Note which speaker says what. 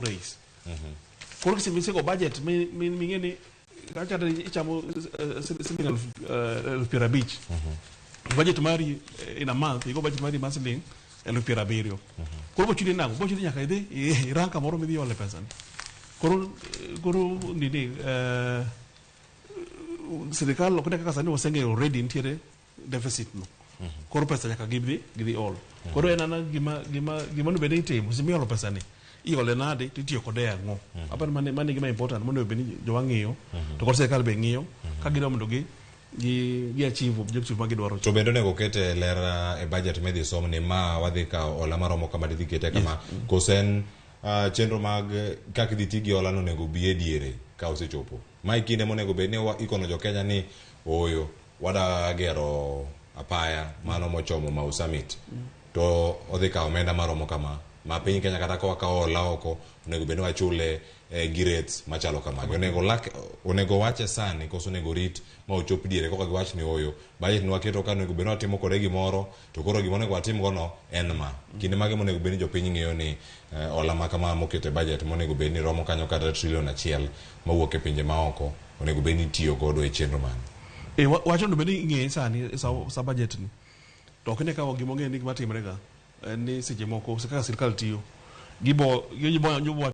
Speaker 1: base koro kisemisi go budget mingeni kacha ichamo siling 50,000 budget mari in a month igo budget mari siling 70,000 koro bochudi nango bochudi nyaka idhi ranka moro midhi ole pesa koro nini serikal okne kaka sani wasenge already ntiere deficit no koro pesa nyaka gidhi all koro enana gima no bede itimo simiolo pesa ni iole nade titiyo kode ang'o apan mane gima important mondo beni jowa ng'iyo to kod serikal be ng'iyo ka gidwa mondo gi achieve objective ma gidwaro
Speaker 2: to bende nego kete lera e budget medhi som ni ma wadhi ka ola maromo kama didhi kete kama kosen chenro mag kaka dhi tigi ola no nego biye diere ka osechopo mai kinde monego bed ni ikono jo Kenya ni oyo wada gero apaya mano mochomo Mau Summit to odhi ka omenda maromo kama ma piny Kenya kata kwa ka ola oko onego bed ni wachule girets machalo kama onego wache sani koso onego rit ma ochop diere koka giwach ni oyo budget ni waketo ka onego bed ni watimo kode gimoro to koro gimoro onego watim gono en ma kinde mage monego bed ni jopiny ng'eyo ni ola ma kama mokete budget monego bed ni romo kanyo kata $1 trillion mawuok e pinje maoko onego bed ni tiyo godo e chenro mano
Speaker 1: wacho ndo bed ni ng'e sani sa budget ni to ok ne ka gimo ng'e ni gima timre ga ni seche moko kaka sirikal tiyo gibo